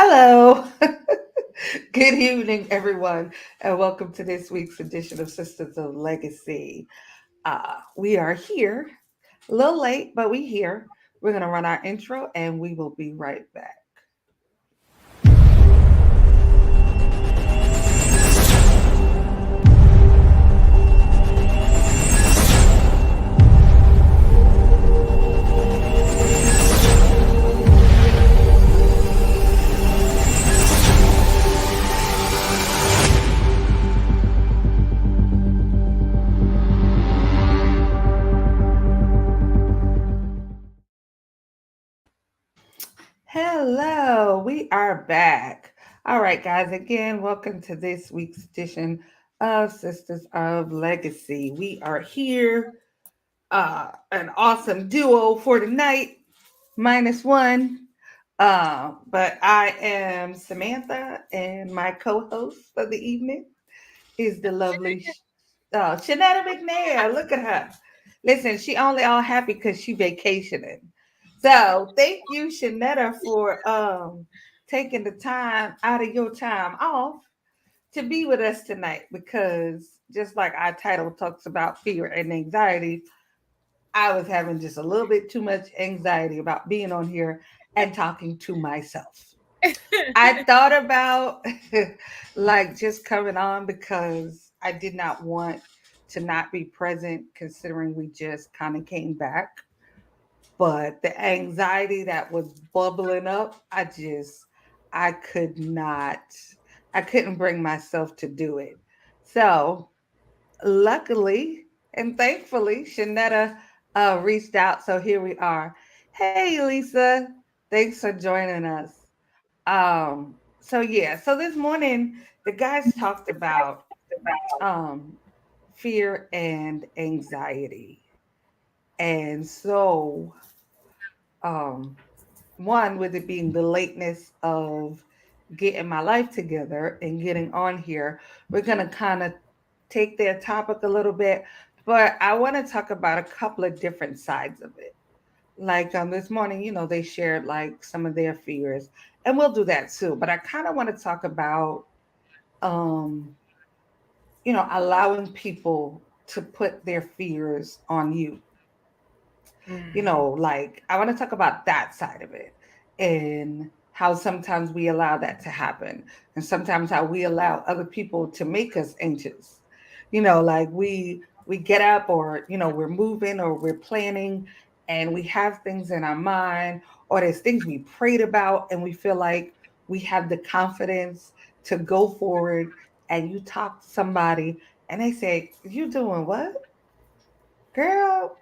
Hello. Good evening, everyone, and welcome to this week's edition of Sisters of Legacy. We are here, a little late, but we here. We're going to run our intro and we will be right back. Hello, we are back. All right, guys, again, welcome to this week's edition of Sisters of Legacy. We are here, an awesome duo for tonight, minus one. But I am Samantha, and my co-host for the evening is the lovely Shanetta McNair. Look at her. Listen, she only all happy because she vacationing. So thank you, Shanetta, for taking the time out of your time off to be with us tonight. Because just like our title talks about fear and anxiety, I was having just a little bit too much anxiety about being on here and talking to myself. I thought about like just coming on because I did not want to not be present considering we just kind of came back. But the anxiety that was bubbling up, I could not, I couldn't bring myself to do it. So luckily and thankfully, Shanetta reached out. So here we are. Hey, Lisa. Thanks for joining us. So this morning the guys talked about um, fear and anxiety. And so, um, one, with it being the lateness of getting my life together and getting on here, we're going to kind of take their topic a little bit, but I want to talk about a couple of different sides of it. Like this morning, they shared like some of their fears, and we'll do that too. But I kind of want to talk about, um, allowing people to put their fears on you. Mhm. Like I want to talk about that side of it and how sometimes we allow that to happen, and sometimes how we allow other people to make us anxious. Like we get up, or we're moving or we're planning, and we have things in our mind, or there's things we prayed about and we feel like we have the confidence to go forward, and you talk to somebody and they say, "You doing what, girl?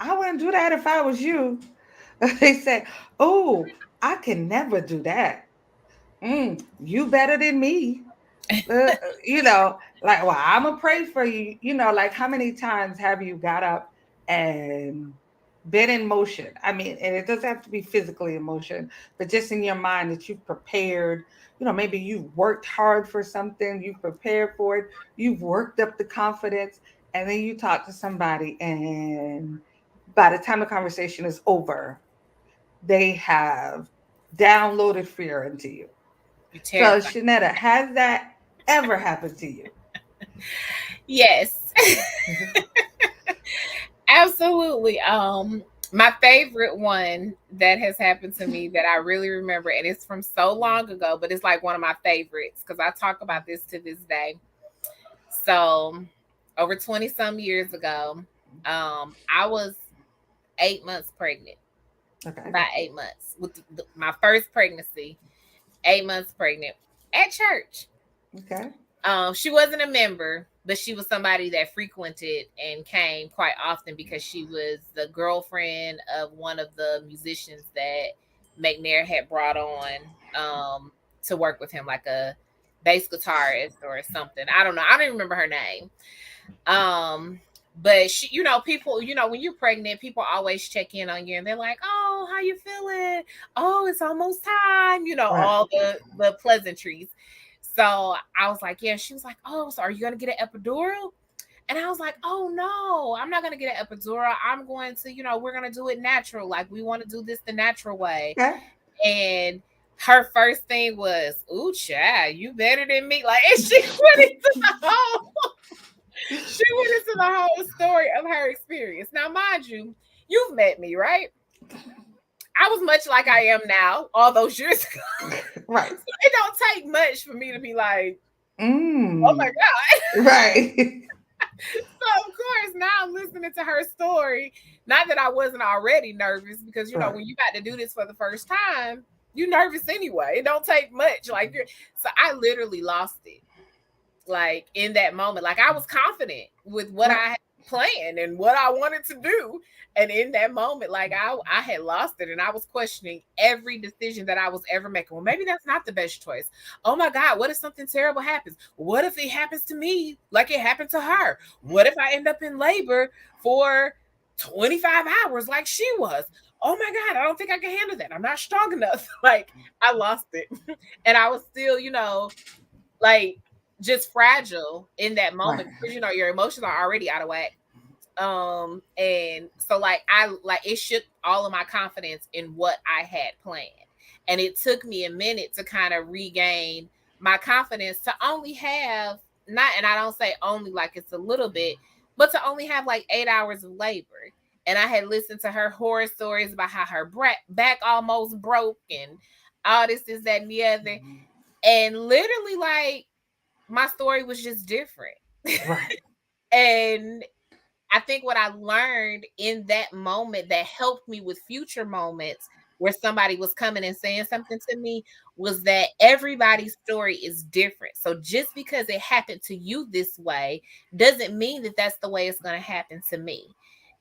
I wouldn't do that if I was you." They say, "Oh, I can never do that. You better than me." You know, like, well, I'm gonna pray for you. Like, how many times have you got up and been in motion? I mean, and it doesn't have to be physically in motion, but just in your mind that you've prepared. Maybe you've worked hard for something, you've prepared for it, you've worked up the confidence, and then you talk to somebody, and by the time the conversation is over, they have downloaded fear into you. You're So, terrified. Shanetta, has that ever happened to you? Yes, absolutely. My favorite one that has happened to me that I really remember, and it's from so long ago, but it's like one of my favorites because I talk about this to this day. So, over 20 some years ago, I was 8 months pregnant, Okay. about 8 months with my first pregnancy, 8 months pregnant at church. Okay. She wasn't a member, but she was somebody that frequented and came quite often because she was the girlfriend of one of the musicians that McNair had brought on to work with him, like a bass guitarist or something. I don't know. I don't even remember her name. Um, but she, people, when you're pregnant, people always check in on you and they're like, "Oh, how you feeling? Oh, it's almost time." Right. All the pleasantries. So I was like, "Yeah." She was like, "Oh, so are you gonna get an epidural?" And I was like, "Oh no, I'm not gonna get an epidural. I'm going to, we're gonna do it natural. Like we want to do this the natural way." Okay. And her first thing was, "Ooh, child, you better than me." Like, and she went into the whole, she went into the whole story of her experience. Now, mind you, you've met me, right? I was much like I am now, all those years ago. Right. So it don't take much for me to be like, "Oh my Mm. God." Right. So of course, now I'm listening to her story. Not that I wasn't already nervous, because Right. when you got to do this for the first time, you're nervous anyway. It don't take much. Like, so I literally lost it. Like, in that moment, like, I was confident with what Right. I had planned and what I wanted to do. And in that moment, like, I had lost it, and I was questioning every decision that I was ever making. Well, maybe that's not the best choice. Oh my God, what if something terrible happens? What if it happens to me like it happened to her? What if I end up in labor for 25 hours like she was? Oh my God, I don't think I can handle that. I'm not strong enough. Like, I lost it. And I was still, like, just fragile in that Right. moment, because your emotions are already out of whack. And so, like, I like, it shook all of my confidence in what I had planned. And it took me a minute to kind of regain my confidence, to only have, not, and I don't say only like it's a little bit, but to only have like 8 hours of labor. And I had listened to her horror stories about how her back almost broke, and all this, that, and the other. And literally, like, my story was just different. Right. And I think what I learned in that moment that helped me with future moments where somebody was coming and saying something to me was that everybody's story is different. So just because it happened to you this way doesn't mean that that's the way it's going to happen to me.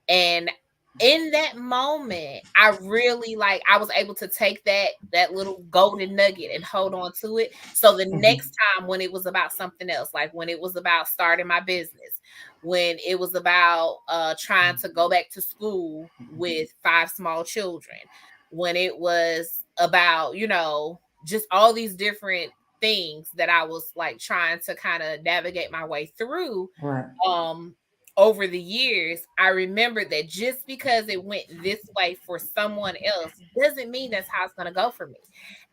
And in that moment, I really, like, I was able to take that little golden nugget and hold on to it. So the Mhm. next time, when it was about something else, like when it was about starting my business, when it was about trying to go back to school with 5 small children, when it was about, just all these different things that I was like trying to kind of navigate my way through, Right. um over the years, I remember that just because it went this way for someone else doesn't mean that's how it's going to go for me.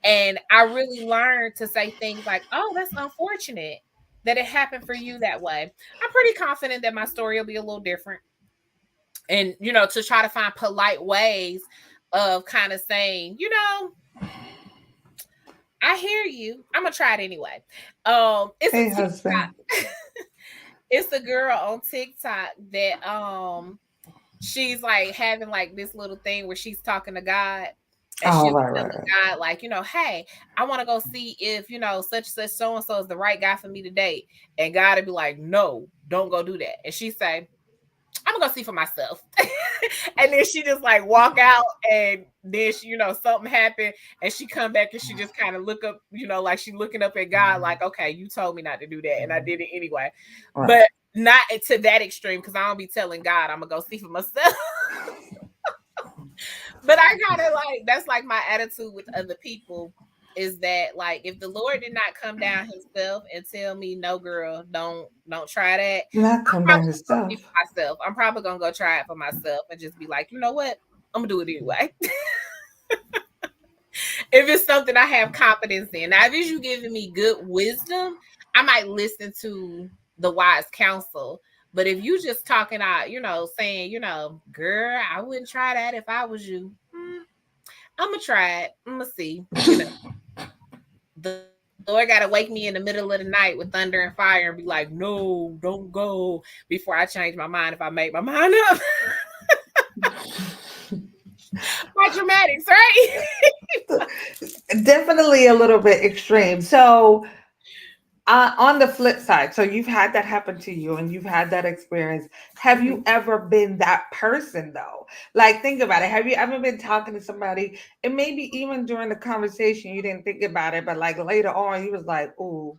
And I really learned to say things like, "Oh, that's unfortunate that it happened for you that way. I'm pretty confident that my story will be a little different." And, to try to find polite ways of kind of saying, "I hear you. I'm going to try it anyway." It's a Hey, husband. TikTok. It's a girl on TikTok that she's like having like this little thing where she's talking to God, and Oh, she's right, telling right, right. God, like, "Hey, I want to go see if, such and such so and so is the right guy for me to date." And God would be like, "No, don't go do that." And she say, "I'm gonna go see for myself." And then she just like walk out, and then she, something happened, and she come back and she just kind of look up, like she looking up at God, like, "Okay, you told me not to do that, and I did it anyway." Right. But not to that extreme, because I don't be telling God I'm gonna go see for myself. But I kind of like, that's like my attitude with other people, is that, like, if the Lord did not come down himself and tell me, "No, girl, don't try that," Not I'm come down probably gonna go see himself. for myself. I'm probably gonna go try it for myself and just be like, "You know what? I'm gonna do it anyway." If it's something I have confidence in. Now, if it's you giving me good wisdom, I might listen to the wise counsel. But if you just talking out, saying, "Girl, I wouldn't try that if I was you." I'm gonna try it. I'm gonna see. The Lord gotta wake me in the middle of the night with thunder and fire and be like, "No, don't go," before I change my mind if I make my mind up. My dramatics, right? Definitely a little bit extreme. So, on the flip side, so you've had that happen to you and you've had that experience. Have you Mhm. ever been that person though? Like, think about it. Have you ever been talking to somebody and maybe even during the conversation you didn't think about it, but like later on you was like, "Ooh,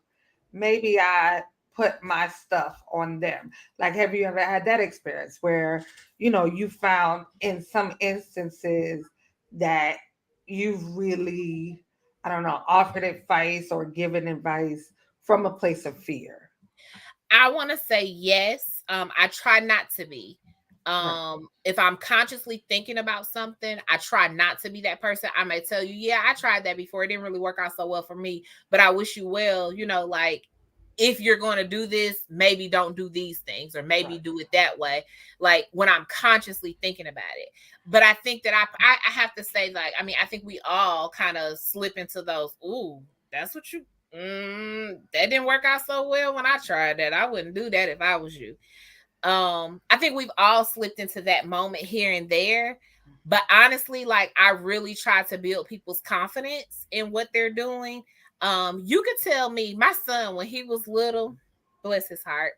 maybe I put my stuff on them." Like, have you ever had that experience where, you found in some instances that you've really, I don't know, offered advice or given advice from a place of fear? I want to say yes. I try not to be. Right. If I'm consciously thinking about something, I try not to be that person. I may tell you, yeah, I tried that before. It didn't really work out so well for me, but I wish you well. Like if you're going to do this, maybe don't do these things or maybe Right. do it that way. Like when I'm consciously thinking about it. But I think that I have to say, like, I mean, I think we all kind of slip into those, ooh, that's what you, that didn't work out so well when I tried that. I wouldn't do that if I was you. I think we've all slipped into that moment here and there, but honestly, like I really try to build people's confidence in what they're doing. You could tell me, my son, when he was little, bless his heart,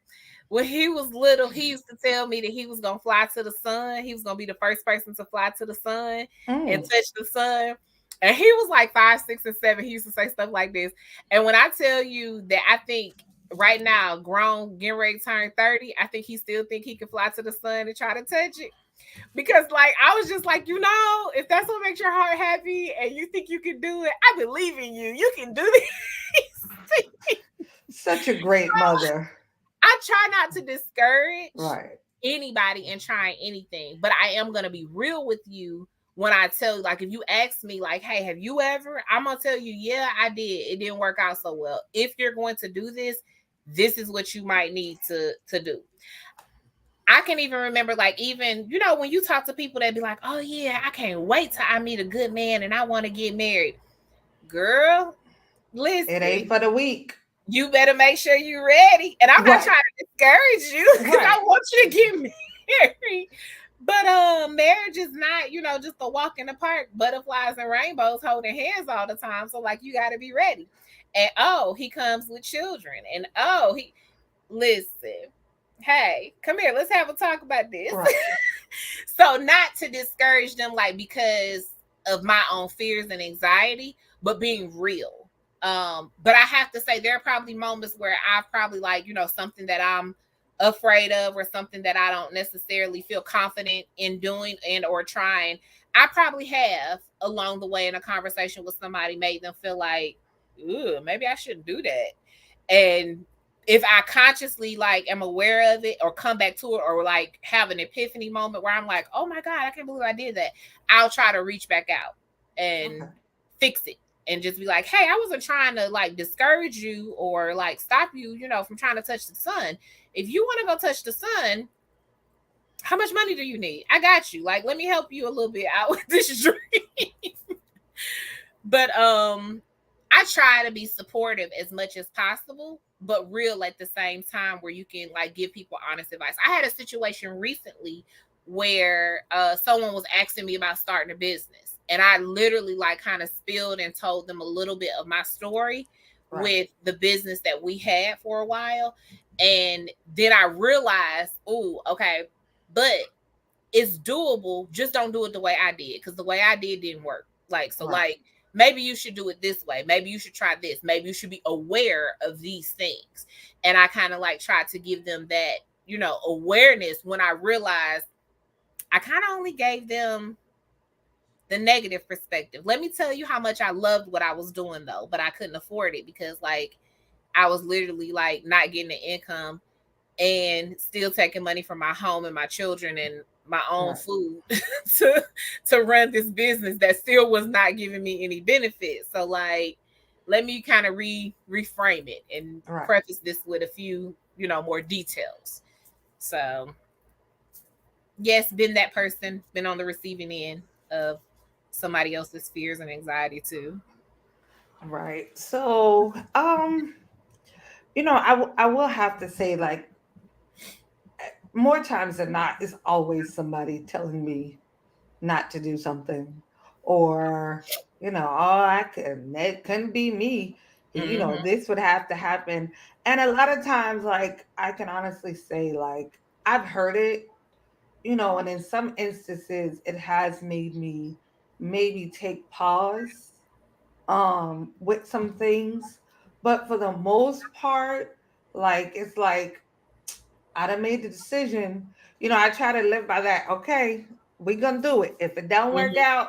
when he was little, he used to tell me that he was gonna fly to the sun. He was gonna be the first person to fly to the sun and Mm. touch the sun. And he was like 5, 6, and 7. He used to say stuff like this. And when I tell you that, I think right now, grown, getting ready to turn 30, I think he still think he can fly to the sun and try to touch it. Because like I was just like, if that's what makes your heart happy and you think you can do it, I believe in you. You can do this. Such a great mother. I try not to discourage Right. anybody in trying anything, but I am gonna be real with you when I tell you, like, if you ask me, like, hey, have you ever? I'm gonna tell you, yeah, I did. It didn't work out so well. If you're going to do this, this is what you might need to do. I can even remember, like, even, when you talk to people that be like, oh yeah, I can't wait till I meet a good man and I want to get married. Girl, It ain't listen, for the weak. you better make sure you're ready. And I'm not Right. trying to discourage you because I Right. want you to get married. But marriage is not, just a walk in the park, butterflies and rainbows holding hands all the time. So like you gotta be ready. And he comes with children. And he listen, hey, come here, let's have a talk about this. Right. So not to discourage them, like because of my own fears and anxiety, but being real. But I have to say there are probably moments where I've probably, like, something that I'm afraid of or something that I don't necessarily feel confident in doing and or trying. I probably have along the way in a conversation with somebody made them feel like, ooh, maybe I shouldn't do that. And if I consciously like am aware of it or come back to it or like have an epiphany moment where I'm like, oh my God, I can't believe I did that, I'll try to reach back out and Okay. fix it and just be like, hey, I wasn't trying to like discourage you or like stop you, from trying to touch the sun. If you want to go touch the sun, how much money do you need? I got you. Like, let me help you a little bit out with this dream. But I try to be supportive as much as possible, but real at the same time where you can like give people honest advice. I had a situation recently where someone was asking me about starting a business, and I literally like kind of spilled and told them a little bit of my story Right. with the business that we had for a while. And then I realized, oh, okay, but it's doable. Just don't do it the way I did, because the way I didn't work. Like, so Right. like maybe you should do it this way. Maybe you should try this. Maybe you should be aware of these things. And I kind of like tried to give them that, awareness when I realized I kind of only gave them the negative perspective. Let me tell you how much I loved what I was doing though, but I couldn't afford it because like I was literally like not getting the income and still taking money from my home and my children and my own Right. food to run this business that still was not giving me any benefit. So like, let me kind of reframe it and Right. preface this with a few, more details. So yes, been that person, been on the receiving end of somebody else's fears and anxiety too. Right. So, I will have to say, like, more times than not, it's always somebody telling me not to do something, or oh, I couldn't. It couldn't be me. Mm-hmm. This would have to happen. And a lot of times, like, I can honestly say, like, I've heard it, and in some instances, it has made me maybe take pause with some things, but for the most part, like, it's like I done made the decision. I try to live by that. Okay, we gonna do it. If it don't work Mm-hmm. out,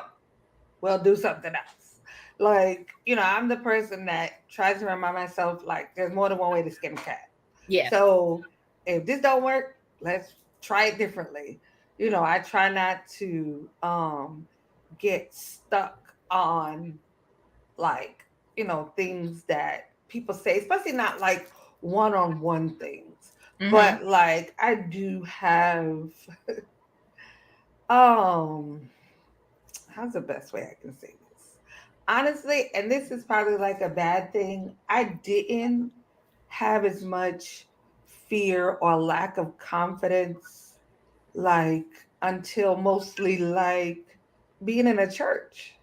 we'll do something else. Like, I'm the person that tries to remind myself, like, there's more than one way to skin a cat. Yeah. So if this don't work, let's try it differently. I try not to get stuck on like, things that people say, especially not like one-on-one things. Mm-hmm. But like I do have um how's the best way I can say this? Honestly, and this is probably like a bad thing, I didn't have as much fear or lack of confidence like until mostly like being in a church.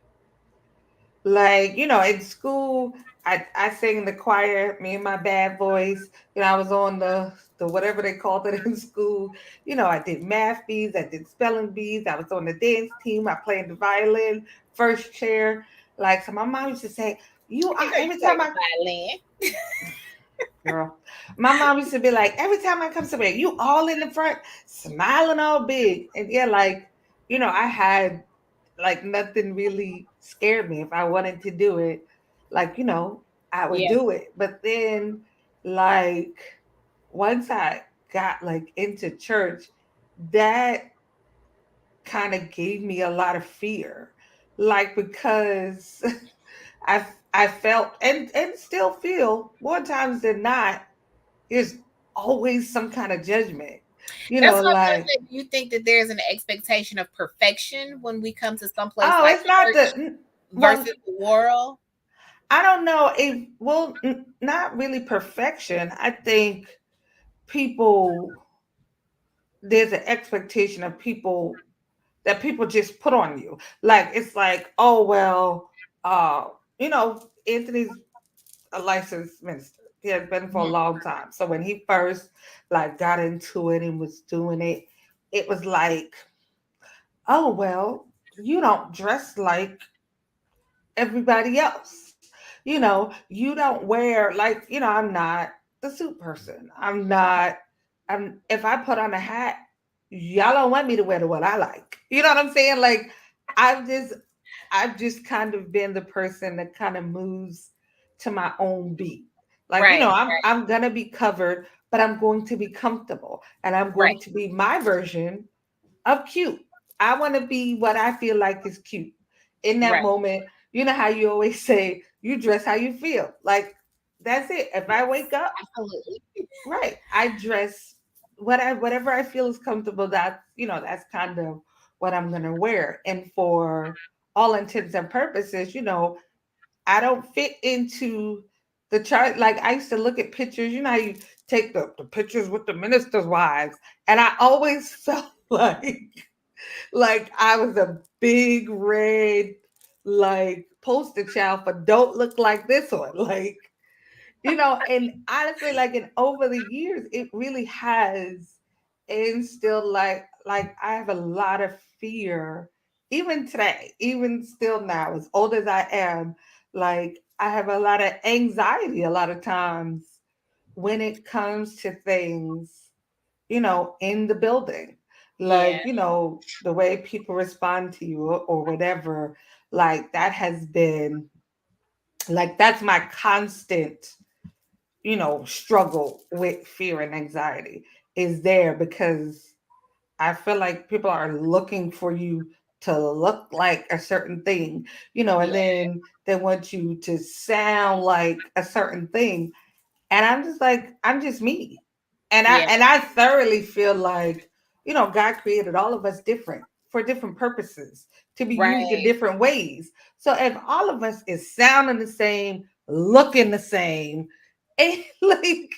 Like, in school, I sang in the choir, me and my bad voice. I was on the whatever they called it in school. I did math bees, I did spelling bees, I was on the dance team, I played the violin, first chair. Like, so my mom used to say, you I are know you every play time the I violin. girl. My mom used to be like, every time I come somewhere, you all in the front, smiling all big. And yeah, like, I had like nothing really scared me. If I wanted to do it, like, I would Yeah. do it. But then like once I got like into church, that kind of gave me a lot of fear. Like because I felt and still feel more times than not, there's always some kind of judgment. That's what I'm gonna Like, say. Do you think that there's an expectation of perfection when we come to some place oh, like it's not church well, versus the world? I don't know if, well, not really perfection. I think people, there's an expectation of people that people just put on you. Like, it's like, oh, well, Anthony's a licensed minister. He has been for a Mhm. long time. So when he first like got into it and was doing it, it was like, oh, well, you don't dress like everybody else. You don't wear like, I'm not the suit person. If I put on a hat, y'all don't want me to wear the one I like. You know what I'm saying? Like I've just I've just kind of been the person that kind of moves to my own beat. Like, Right, I'm gonna be covered, but I'm going to be comfortable and I'm right, going to be my version of cute. I want to be what I feel like is cute in that right. moment. You know how you always say you dress how you feel. Like that's it. If I Yes, wake up, absolutely. right, I dress whatever I feel is comfortable. That's kind of what I'm gonna wear. And for all intents and purposes, I don't fit into the chart. Like I used to look at pictures. How you take the pictures with the ministers' wives, and I always felt like I was a big red like poster child for don't look like this one. Like, and honestly, like in over the years, it really has instilled like I have a lot of fear, even today, even still now, as old as I am, like I have a lot of anxiety a lot of times when it comes to things in the building. Yeah, Like, the way people respond to you or whatever, like that has been like that's my constant, struggle with fear and anxiety is there because I feel like people are looking for you to look like a certain thing, and yeah, then they want you to sound like a certain thing. And I'm just like, I'm just me. And I yeah. and I thoroughly feel like, God created all of us different for different purposes to be used in Right. different ways. So if all of us is sounding the same, looking the same, and like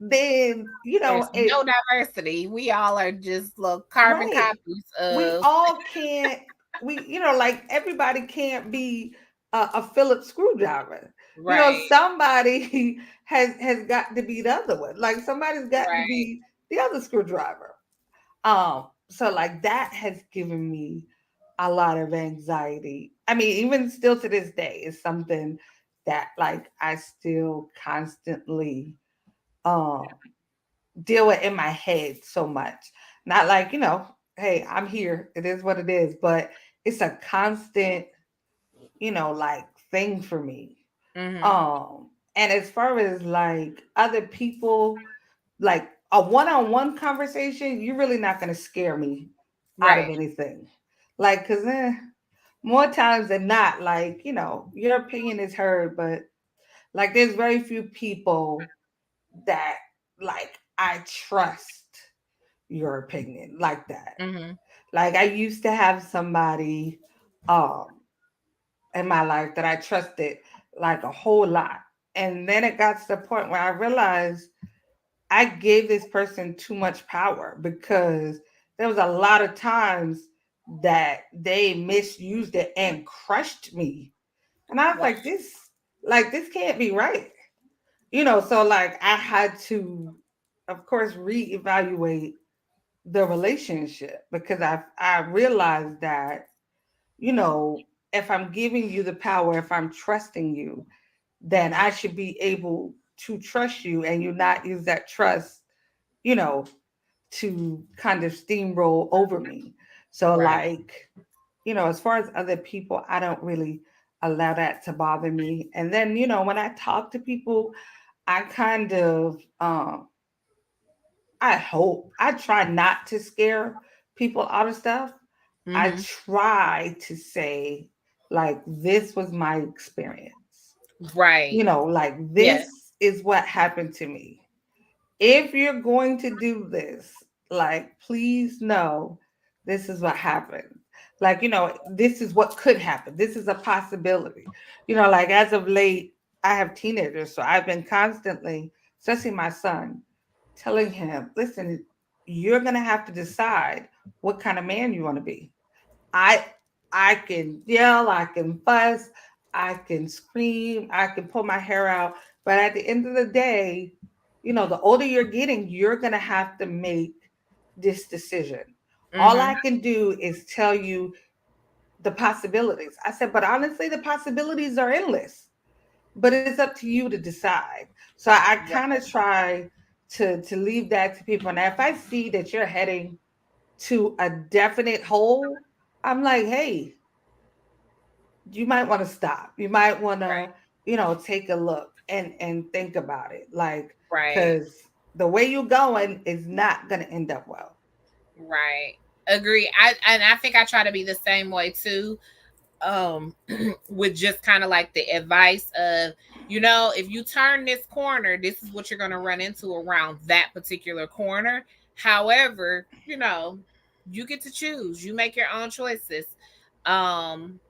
then, There's no diversity. We all are just little carbon right. copies We of all can't like everybody can't be a Phillips screwdriver. right, Somebody has got to be the other one. Like somebody's got to right. be the other screwdriver. So like that has given me a lot of anxiety. I mean, even still to this day, is something that like I still constantly um deal with in my head so much. Not like, hey, I'm here. It is what it is. But it's a constant, like thing for me. Mhm. And as far as like other people, like a one-on-one conversation, you're really not gonna scare me out of Right. anything. Like, because more times than not, like, your opinion is heard, but like, there's very few people that, like, I trust your opinion like that. Mm-hmm. Like, I used to have somebody um in my life that I trusted like a whole lot. And then it got to the point where I realized I gave this person too much power because there was a lot of times that they misused it and crushed me. And I was Wow. like this can't be right. So like I had to of course reevaluate the relationship because I realized that, you know, if I'm giving you the power, if I'm trusting you, then Mm-hmm. I should be able to trust you and you not use that trust, you know, to kind of steamroll over me. So, Right. like, as far as other people, I don't really allow that to bother me. And then, when I talk to people, I kind of, I hope, I try not to scare people out of stuff. I Mm-hmm. try to say, like, this was my experience. Right. Like, Yeah. this is what happened to me. If you're going to do this, like, please know this is what happened. Like, this is what could happen. This is a possibility. Like as of late, I have teenagers, so I've been constantly, especially my son, telling him, listen, you're going to have to decide what kind of man you want to be. I I can yell, I can fuss, I can scream, I can pull my hair out, but at the end of the day, the older you're getting, you're going to have to make this decision. All Mm-hmm. I can do is tell you the possibilities. I said, but honestly, the possibilities are endless. But it's up to you to decide. So I kind of try to leave that to people. Now, if I see that you're heading to a definite hole, I'm like, hey, you might want to stop. You might want Right. to, take a look and think about it. Like, Right. because the way you're going is not going to end up well. Right. Agree. I think I try to be the same way too. With just kind of like the advice of, if you turn this corner, this is what you're going to run into around that particular corner. However, you get to choose. You make your own choices. Um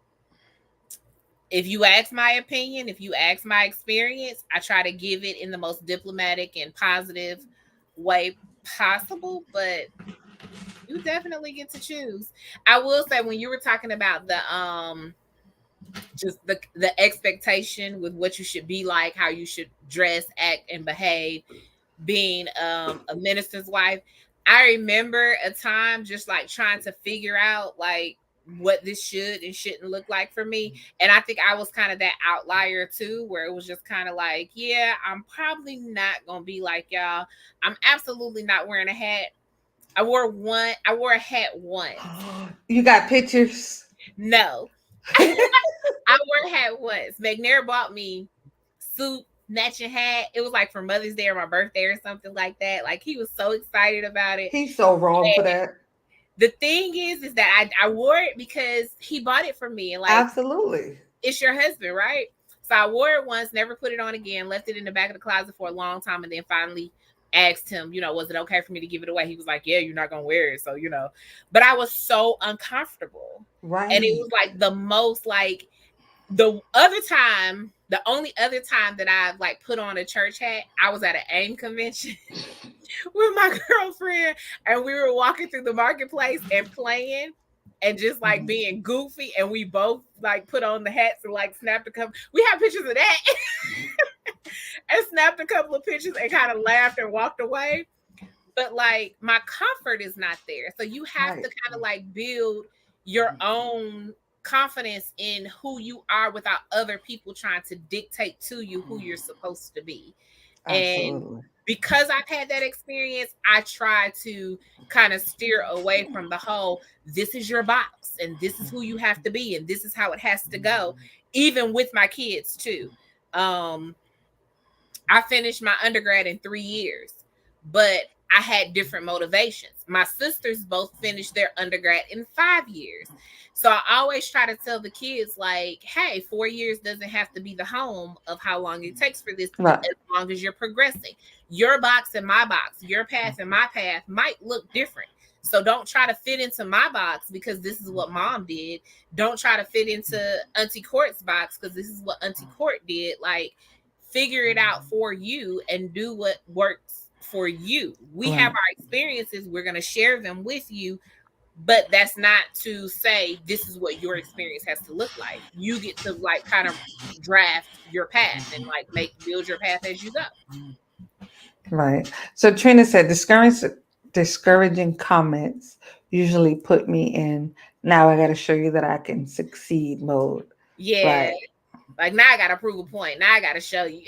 if you ask my opinion, if you ask my experience, I try to give it in the most diplomatic and positive way possible, but you definitely get to choose. I will say, when you were talking about the just the expectation with what you should be like, how you should dress, act, and behave, being a minister's wife, I remember a time just like trying to figure out like what this should and shouldn't look like for me. And I think I was kind of that outlier too, where it was just kind of like, yeah, I'm probably not gonna be like y'all. I'm absolutely not wearing a hat. I wore a hat once. You got pictures? No. I wore a hat once. McNair bought me suit, matching hat. It was like for Mother's Day or my birthday or something like that. Like, he was so excited about it. He's so wrong for And that. the thing is that I wore it because he bought it for me. And like, Absolutely. it's your husband, right? So I wore it once, never put it on again, left it in the back of the closet for a long time, and then finally asked him, was it okay for me to give it away? He was like, yeah, you're not gonna wear it. So, but I was so uncomfortable. And it was Right. like the most like the only other time that I've like put on a church hat, I was at an AIM convention with my girlfriend, and we were walking through the marketplace and playing and just like Mhm. being goofy, and we both like put on the hats and like snapped a couple. We have pictures of that and snapped a couple of pictures and kind of laughed and walked away. But like, my comfort is not there, so you have to Right. kind of like build your own confidence in who you are without other people trying to dictate to you who you're supposed to be. And Absolutely. because I've had that experience, I try to kind of steer away from the whole, this is your box and this is who you have to be and this is how it has to go, even with my kids too. um I finished my undergrad in 3 years, but I had different motivations. My sisters both finished their undergrad in 5 years. So I always try to tell the kids, like, hey, 4 years doesn't have to be the home of how long it takes for this, Right. as long as you're progressing. Your box and my box, your path and my path might look different. So don't try to fit into my box because this is what mom did. Don't try to fit into Auntie Court's box because this is what Auntie Court did. Like, figure it out for you and do what works for you. We have Right. our experiences, we're going to share them with you, but that's not to say this is what your experience has to look like. You get to like kind of draft your path and like build your path as you go. Right. So Trina said discouraging comments usually put me in now I got to show you that I can succeed mode. Yeah. Right. Like, now I got to prove a point. Now I got to show you.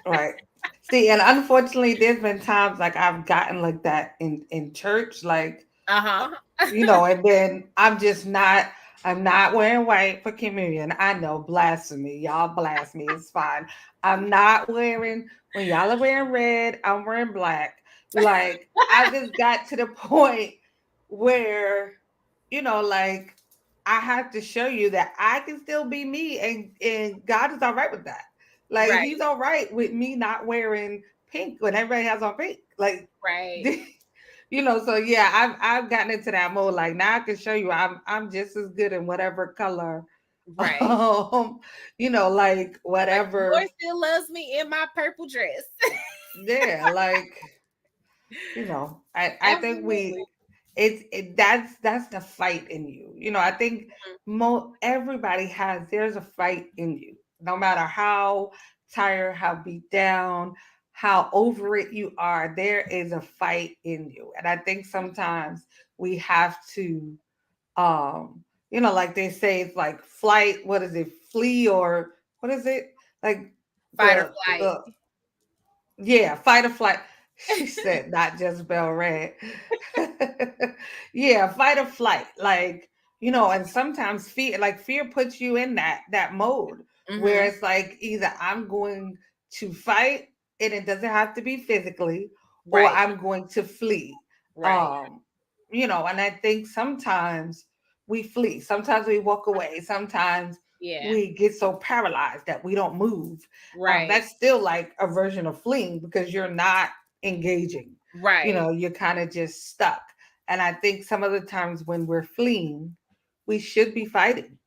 Right. See, and unfortunately, there's been times like I've gotten like that in church, like Uh-huh. and then I'm not wearing white for communion. I know, blasphemy. Y'all blast me. It's fine. I'm not wearing, when y'all are wearing red, I'm wearing black. Like, I just got to the point where, like, I have to show you that I can still be me and God is all right with that. Like, Right. he's all right with me not wearing pink when everybody has on pink. Like, Right. so yeah, I've gotten into that mode. Like now I can show you I'm just as good in whatever color. Right. Like Like, the Lord whatever. still loves me in my purple dress. Yeah, like I think Absolutely. that's the fight in you. I think everybody there's a fight in you. No matter how tired, how beat down, how over it you are, there is a fight in you. And I think sometimes we have to like they say it's like flight, what is it, flee or what is it? Like Fight or flight. the yeah, fight or flight. She said, not just Bell Red. Yeah, fight or flight. Like, and sometimes fear puts you in that mode where Mm-hmm. it's like either I'm going to fight and it doesn't have to be physically, or Right. I'm going to flee. Right. Um, and I think sometimes we flee, sometimes we walk away, sometimes Yeah. we get so paralyzed that we don't move. Right. That's still like a version of fleeing because you're not engaging. Right. You're kind of just stuck. And I think some of the times when we're fleeing, we should be fighting.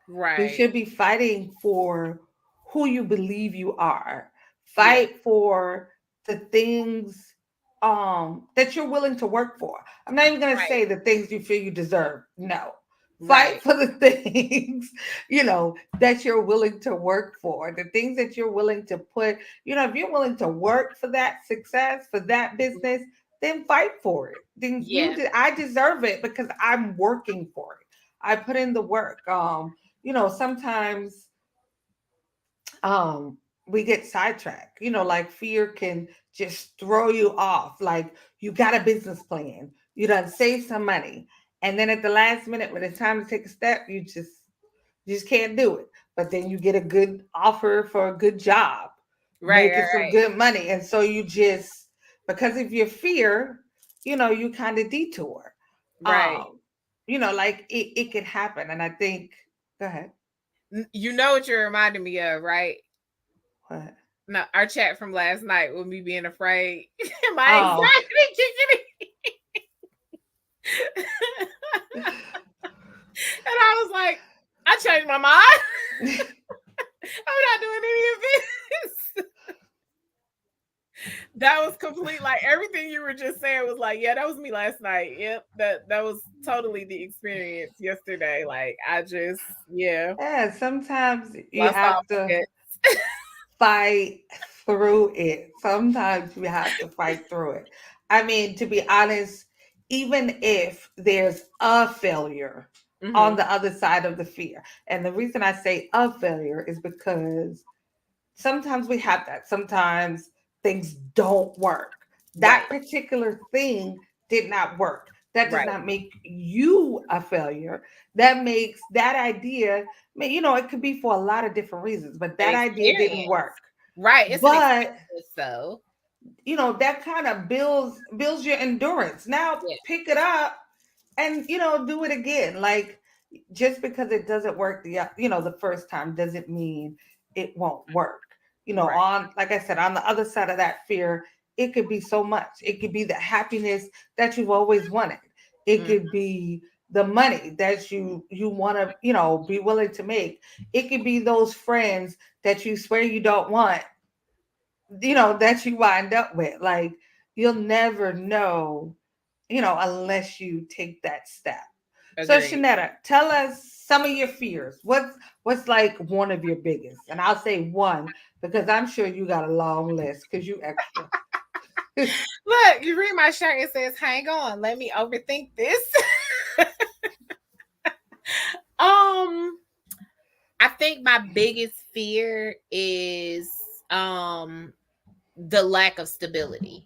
We Right. should be fighting for who you believe you are. Yeah. Fight for the things that you're willing to work for. I'm not even going to Right. say the things you feel you deserve. No. Fight Right. for the things, that you're willing to work for, the things that you're willing to put, if you're willing to work for that success, for that business, then fight for it. Then Yeah. I deserve it because I'm working for it. I put in the work. Sometimes um we get sidetracked, like fear can just throw you off. Like you got a business plan, you done save some money, and then at the last minute when it's time to take a step, you just can't do it. But then you get a good offer for a good job, Right. making Right. some good money, and so you just, because of your fear, you kind of detour. Right. Like it could happen. And I think, go ahead. You know what you're reminding me of, right? What? No, our chat from last night with me being afraid. My Oh. anxiety kicking in. And I was like, I changed my mind. I'm not doing any of this. That was complete. Like, everything you were just saying was like, yeah, that was me last night. Yep, that was totally the experience yesterday. Like, I just, yeah, Yeah, sometimes you lost all have my to guts. fight through it. Sometimes you have to fight through it. I mean, to be honest, even if there's a failure on Mm-hmm. the other side of the fear, and the reason I say a failure is because sometimes we have that. Sometimes things don't work. That Right, particular thing did not work. That does right. not make you a failure. That makes that idea, it could be for a lot of different reasons, but An that idea didn't experience. work. Right. It's an But experience, though. that kind of builds your endurance. Now Yeah. pick it up and do it again. Like, just because it doesn't work the first time doesn't mean it won't work. Right. On, like I said, on the other side of that fear, it could be so much. It could be the happiness that you've always wanted. It Mm, could be the money that you want to be willing to make. It could be those friends that you swear you don't want, that you wind up with. Like, you'll never know, unless you take that step. So, agreed. Shanetta, tell us some of your fears. What's like one of your biggest? And I'll say one because I'm sure you got a long list because you extra. Look, you read my shirt. It says, "Hang on, let me overthink this." um, I think my biggest fear is um the lack of stability.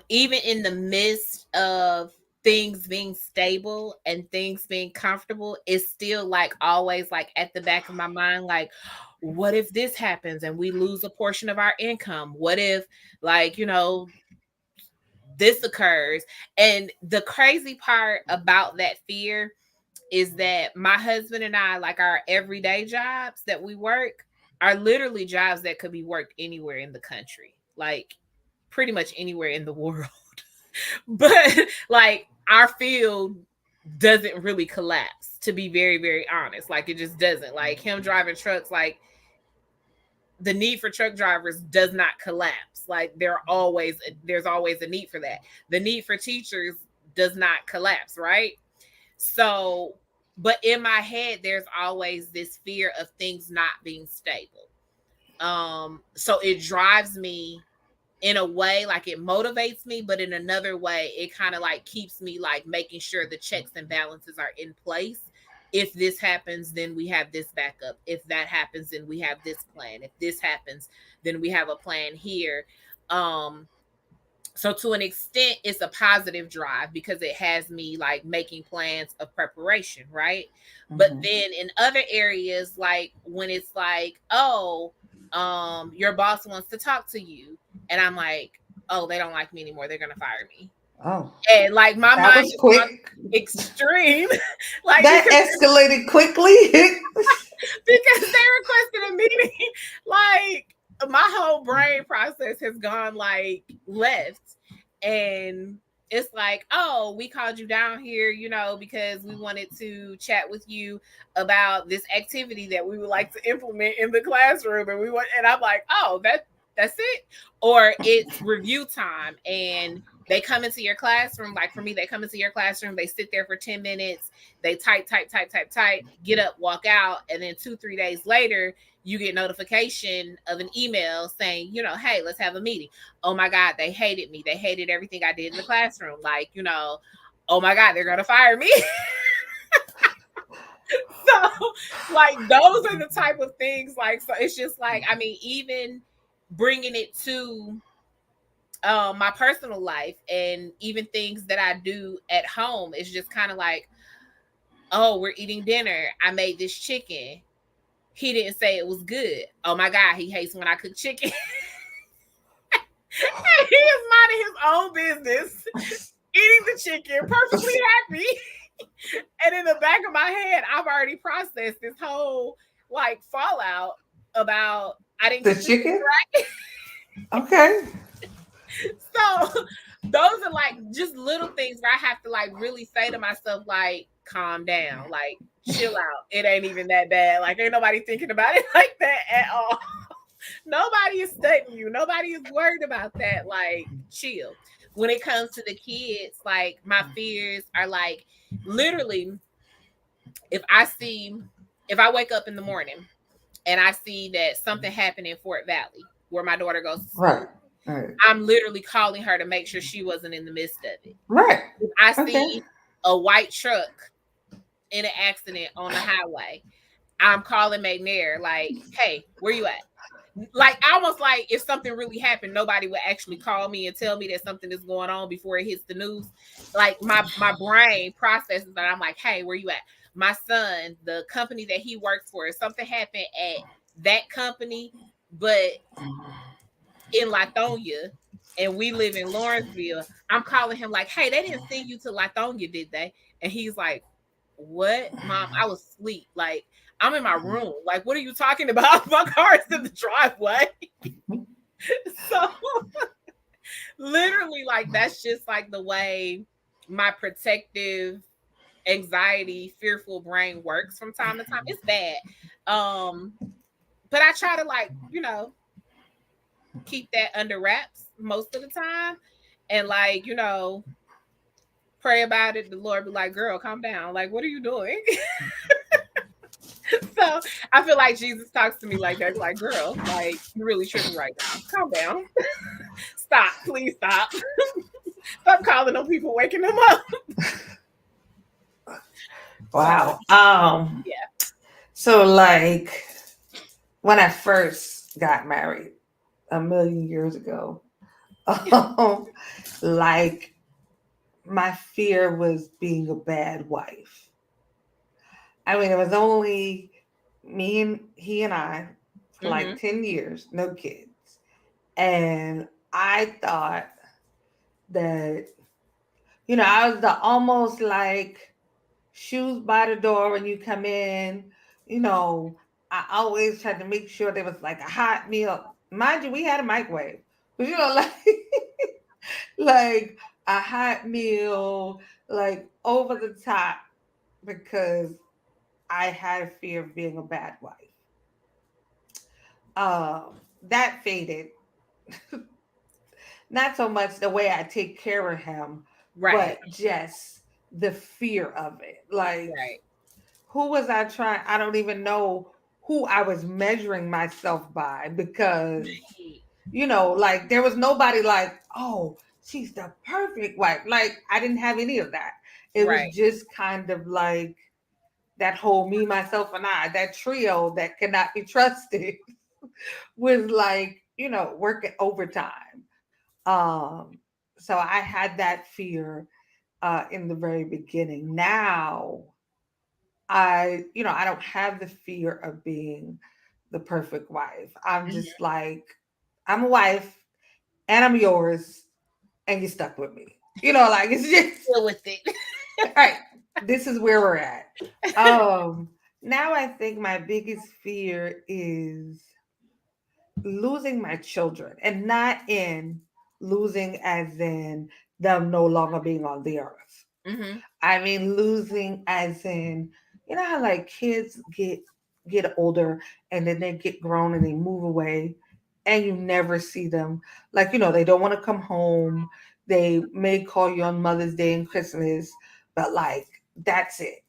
Even in the midst of things being stable and things being comfortable, it's still like always like at the back of my mind, like, what if this happens and we lose a portion of our income? What if, like, this occurs? And the crazy part about that fear is that my husband and I, like, our everyday jobs that we work are literally jobs that could be worked anywhere in the country, like pretty much anywhere in the world. But like our field doesn't really collapse, to be very, very honest. Like, it just doesn't. Like, him driving trucks, like, the need for truck drivers does not collapse. Like, there's always a need for that. The need for teachers does not collapse, right? So, but in my head, there's always this fear of things not being stable. So it drives me in a way, like, it motivates me, but in another way, it kind of like keeps me like making sure the checks and balances are in place. If this happens, then we have this backup. If that happens, then we have this plan. If this happens, then we have a plan here. Um, so to an extent, it's a positive drive because it has me like making plans of preparation, right? But Mhm. then in other areas, like when it's like, oh, your boss wants to talk to you, and I'm like, oh, they don't like me anymore, they're gonna fire me. Oh, And like my that mind was has gone quick. extreme, like, That escalated quickly. because they requested a meeting. Like, my whole brain process has gone like left. And it's like, oh, we called you down here, because we wanted to chat with you about this activity that we would like to implement in the classroom. And I'm like, oh, that's it. Or it's review time and they come into your classroom. Like, for me, they come into your classroom, they sit there for 10 minutes, they type, get up, walk out, and then 2-3 days later, you get notification of an email saying, hey, let's have a meeting. Oh my God, they hated me. They hated everything I did in the classroom. Like, oh my God, they're gonna fire me. So, like, those are the type of things. Like, so it's just like, I mean, even bringing it to my personal life and even things that I do at home is just kind of like, oh, we're eating dinner. I made this chicken. He didn't say it was good. Oh my God, he hates when I cook chicken. He is minding his own business, eating the chicken, perfectly happy. And in the back of my head, I've already processed this whole like fallout about I didn't The cook the chicken chicken? right. Okay. So those are like just little things where I have to like really say to myself, like, calm down, like, chill out. It ain't even that bad. Like, ain't nobody thinking about it like that at all. Nobody is studying you. Nobody is worried about that. Like, chill. When it comes to the kids, like, my fears are like, literally, if I see, if I wake up in the morning and I see that something happened in Fort Valley where my daughter goes to Right. school, Right. I'm literally calling her to make sure she wasn't in the midst of it. Right. If I Okay. see a white truck in an accident on the highway, I'm calling McNair, like, hey, where you at? Like, almost like if something really happened, nobody would actually call me and tell me that something is going on before it hits the news. Like, my brain processes that. I'm like, hey, where you at? My son, the company that he works for, if something happened at that company, but in Lithonia, and we live in Lawrenceville. I'm calling him like, hey, they didn't send you to Lithonia, did they? And he's like, what? Mom, I was asleep. Like, I'm in my room. Like, what are you talking about? My car is in the driveway. So literally, like, that's just like the way my protective anxiety fearful brain works from time to time. It's bad. But I try to, like, keep that under wraps most of the time, and, like, pray about it. The Lord be like, girl, calm down. Like, what are you doing? So I feel like Jesus talks to me like that. He's like, girl, like, you're really tripping right now. Calm down. Stop. Please stop. Stop calling on people, waking them up. Wow. Yeah. So like when I first got married a million years ago, like my fear was being a bad wife. I mean, it was only me and he and I for Mm-hmm. like 10 years, no kids. And I thought that, I was the almost like shoes by the door when you come in. You know, I always tried to make sure there was like a hot meal. Mind you, we had a microwave, but like like a hot meal, like over the top, because I had a fear of being a bad wife. That faded. Not so much the way I take care of him, Right. but just the fear of it. Like, Right. who was I trying? I don't even know who I was measuring myself by, because, like there was nobody like, oh, she's the perfect wife. Like, I didn't have any of that. It was Right. just kind of like that whole me, myself, and I, that trio that cannot be trusted was like, working overtime. So I had that fear in the very beginning. Now I don't have the fear of being the perfect wife. I'm Mhm. just like, I'm a wife and I'm yours and you're stuck with me. Like it's just Deal with it. all right. This is where we're at. Um, Now I think my biggest fear is losing my children, and not in losing as in them no longer being on the earth. Hmm. I mean losing as in, how like kids get older and then they get grown and they move away and you never see them. Like, they don't want to come home. They may call you on Mother's Day and Christmas, but like that's it.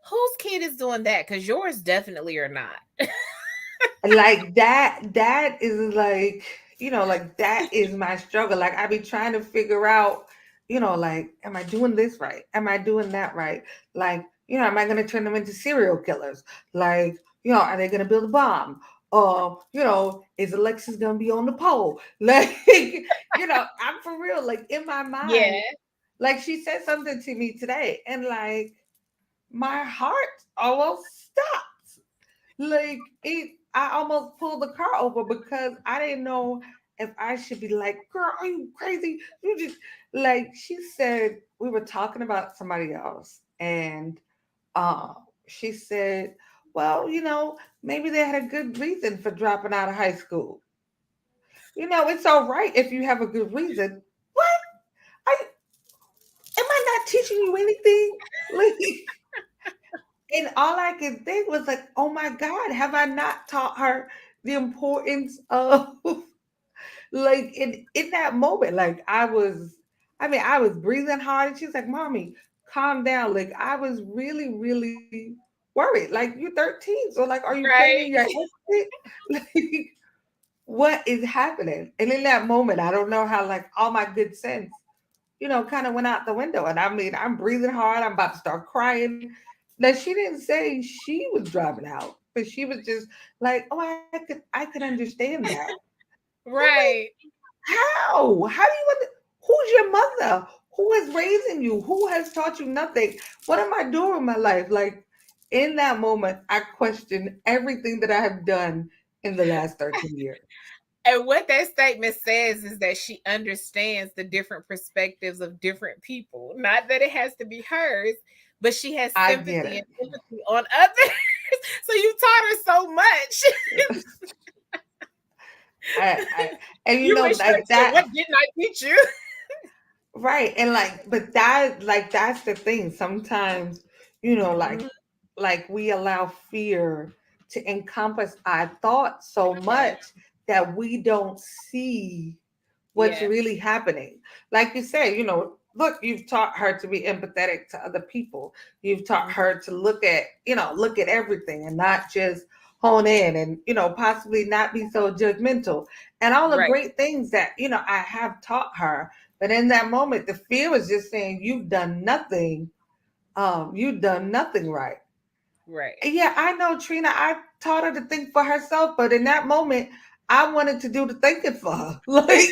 Whose kid is doing that? Because yours definitely are not. Like that is like, like that is my struggle. Like I be trying to figure out, like, am I doing this right, am I doing that right? Like, am I going to turn them into serial killers? Like, are they going to build a bomb? Or, is Alexis going to be on the pole? Like, I'm for real, like in my Yeah. mind. Like she said something to me today and like my heart almost stopped. Like it, I almost pulled the car over because I didn't know if I should be like, "Girl, are you crazy? You just," like she said, we were talking about somebody else, and uh, she said, "Well, maybe they had a good reason for dropping out of high school. It's all right if you have a good reason. What? I Am I not teaching you anything?" Like, and all I could think was like, oh my God, have I not taught her the importance of like in that moment? Like I was breathing hard and she's like, Mommy, calm down. Like I was really, really worried. Like you're 13. So like, are you playing in your Right. head? Like what is happening? And in that moment, I don't know how like all my good sense, kind of went out the window. And I mean, I'm breathing hard. I'm about to start crying. Now she didn't say she was driving out, but she was just like, "Oh, I could understand that." I'm like, Right. how? How do you? Who's your mother? Who has raised you? Who has taught you nothing? What am I doing in my life? Like in that moment, I questioned everything that I have done in the last 13 years. And what that statement says is that she understands the different perspectives of different people. Not that it has to be hers, but she has I get sympathy it. and empathy on others. So you taught her so much. I and You went straight like to that. what didn't I teach you? Right. And like, but that, like, that's the thing. Sometimes, Mhm. like we allow fear to encompass our thoughts so Yeah. much that we don't see what's Yeah. really happening. Like you said, look, you've taught her to be empathetic to other people. You've taught Mhm. her to look at everything and not just hone in and, possibly not be so judgmental and all the Right. great things that, I have taught her. But in that moment, the fear was just saying, you've done nothing. You've done nothing right. Right. And yeah, I know, Trina, I taught her to think for herself, but in that moment, I wanted to do the thinking for her. Like,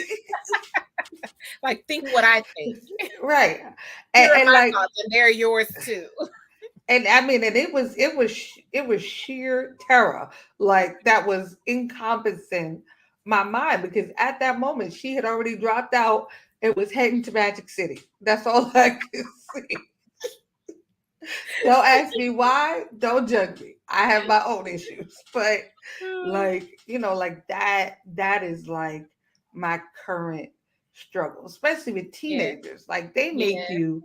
Like think what I think. right. Here are And my like, thoughts, and they're yours too. and I mean, and it was sheer terror. Like that was encompassing my mind because at that moment she had already dropped out and was heading to Magic City. That's all I could see. Don't ask me why. Don't judge me. I have my own issues. But like, like that is like my current struggle, especially with Yeah. teenagers. Like they Yeah. make you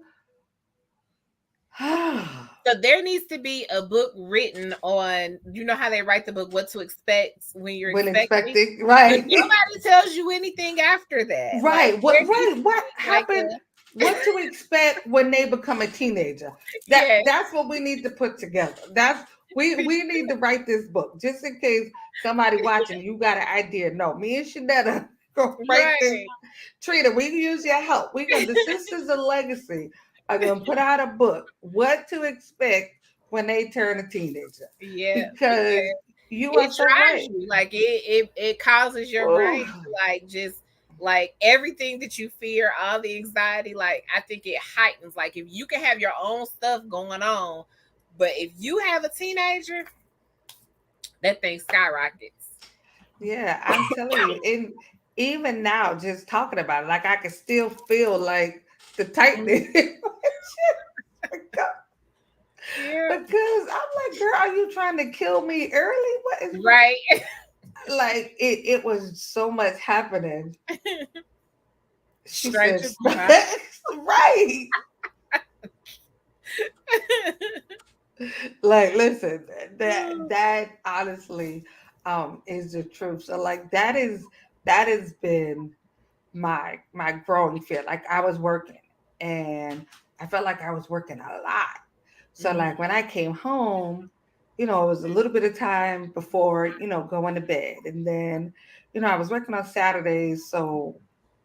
will So there needs to be a book written on, you know how they write the book, what to expect when you're expecting, expecting, but right? nobody tells you anything after that. Like Right. there What needs right. to What be like happened? a What to expect when they become a teenager? yeah. That's what we need to put together. That's we need to write this book just in case somebody watching you got an idea. No, me and Shanetta go write this. Right. Trina, we can use your help. The Sisters of Legacy are gonna put out a book, what to expect when they turn a teenager. Yeah. Because Yeah. you are It so drives right. you. Like it causes your Ooh. brain to like just like everything that you fear, all the anxiety, like I think it heightens. Like if you can have your own stuff going on, but if you have a teenager, that thing skyrockets. Yeah, I'm telling you, and even now, just talking about it, like I can still feel like the Mhm. tightness in my chest Yeah. because I'm like, girl, are you trying to kill me early? What is Right. like? It was so much happening. She said, Stranger "Stop." behind. Right? Like, listen, that honestly, is the truth. So, like, that has been my growing fear. Like I was working and I felt like I was working a lot. So Mhm. like when I came home, it was a little bit of time before, going to bed. And then, I was working on Saturdays, so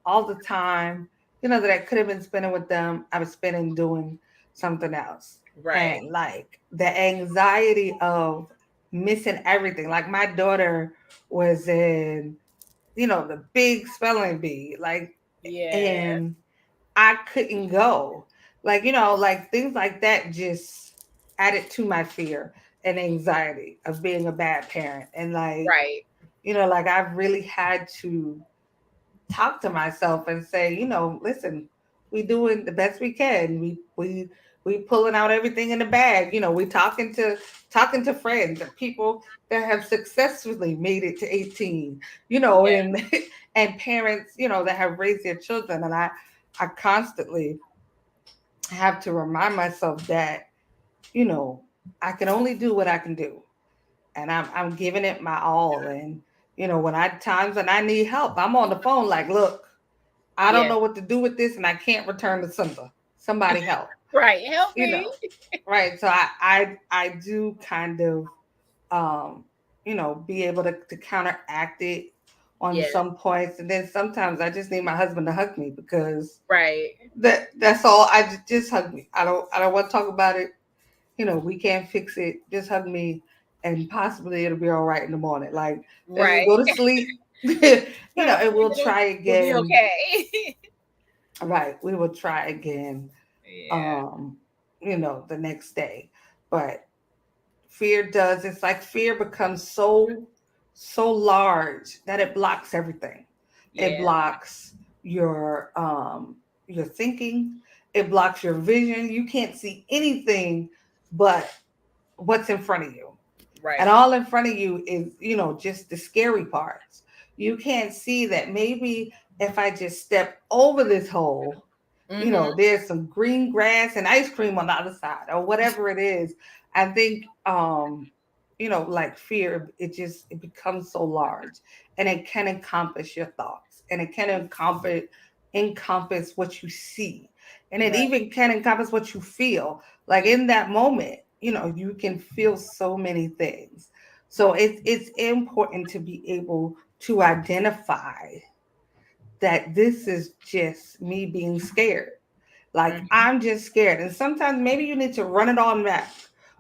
all the time, that I could have been spending with them, I was spending doing something else. Right. And like the anxiety of missing everything. Like my daughter was in the big spelling bee, like, Yeah. and I couldn't go. Like, like things like that just added to my fear and anxiety of being a bad parent. And like, Right. like I've really had to talk to myself and say, listen, we doing the best we can. We pulling out everything in the bag. We talking to friends and people that have successfully made it to 18, Yeah. and and parents, that have raised their children. And I constantly have to remind myself that, you know, I can only do what I can do. And I'm giving it my all. And, when I times when I need help, I'm on the phone like, look, I don't Yeah. know what to do with this and I can't return the sender. Somebody help. Right. Help You me. know. Right. So I do kind of um, be able to counteract it on Yeah. some points. And then sometimes I just need my husband to hug me because Right. that's all. Just hug me. I don't want to talk about it. We can't fix it. Just hug me and possibly it'll be all right in the morning. Like let's just go Right. to sleep. And we'll try You'll be again. okay. Right. We will try again Yeah. um, the next day. But fear does, it's like fear becomes so so large that it blocks everything. It Yeah. blocks your thinking. It blocks your vision. You can't see anything but what's in front of you. And Right. all in front of you is, just the scary parts. You can't see that maybe if I just step over this hole, Mm-hmm. there's some green grass and ice cream on the other side or whatever it is. I think like fear, it becomes so large, and it can encompass your thoughts, and it can encompass what you see, and it Right. even can encompass what you feel. Like in that moment, you can feel so many things. So it's important to be able to identify that this is just me being scared. Like Mm-hmm. I'm just scared. And sometimes maybe you need to run it on back.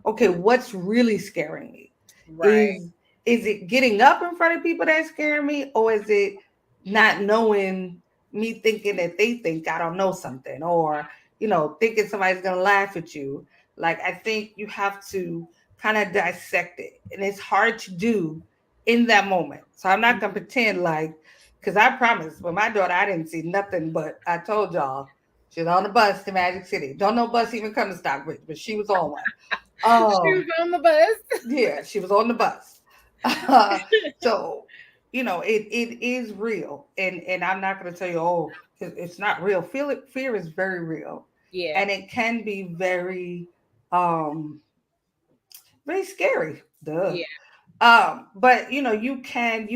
Okay, what's really scaring me? Right. Is it getting up in front of people that's scaring me? Or is it not knowing, me thinking that they think I don't know something, or thinking somebody's gonna laugh at you? Like I think you have to kind of dissect it. And it's hard to do in that moment. So I'm not gonna pretend like, because I promise with my daughter, I didn't see nothing, but I told y'all she's on the bus to Magic City. Don't know bus even come to Stockbridge, but she was on one. She was on the bus. Yeah, she was on the bus. So, it is real, and I'm not going to tell you, oh, it's not real. Fear is very real, Yeah. and it can be um, very scary. Duh. Yeah. But you can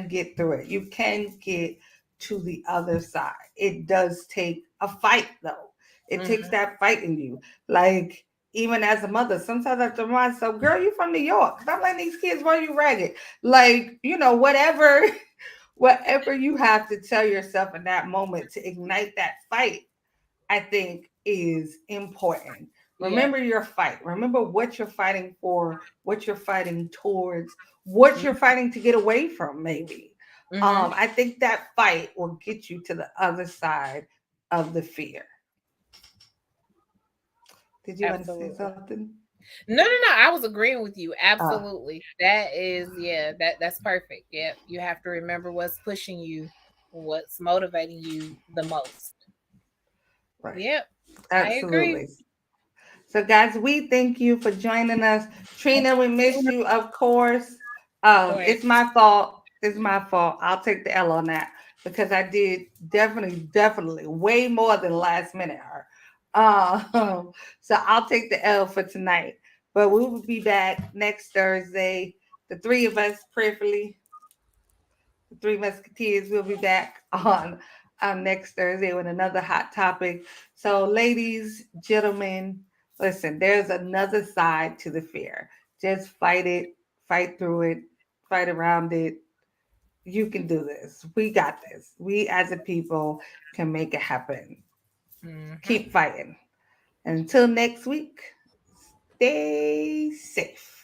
get through it. You can get to the other side. It does take a fight though. It takes Mm-hmm. that fight in you. Like even as a mother, sometimes I have to remind myself, girl, you from New York. Stop letting these kids run you ragged. Like, whatever, whatever you have to tell yourself in that moment to ignite that fight, I think is important. Yeah. Remember your fight. Remember what you're fighting for, what you're fighting towards, what you're fighting to get away from, maybe. Mm-hmm. I think that fight will get you to the other side of the fear. Did you want to say Absolutely. something? No, no, no. I was agreeing with you. Uh, Absolutely. That is, yeah, that's perfect. Yep. You have to remember what's pushing you, what's motivating you the most. right. Yep. I agree. Absolutely. So, guys, we thank you for joining us. Trina, we missed you, of course. Right. It's my fault. It's my fault. I'll take the L on that because I did definitely way more than last minute her. So I'll take the L for tonight. But we will be back next Thursday. The three of us, prayerfully, the Three Musketeers, will be back on next Thursday with another hot topic. So, ladies, gentlemen, listen, there's another side to the fear. Just fight it, fight through it, fight around it. You can do this. We got this. We as a people can make it happen. Mm-hmm. Keep fighting. Until next week, stay safe.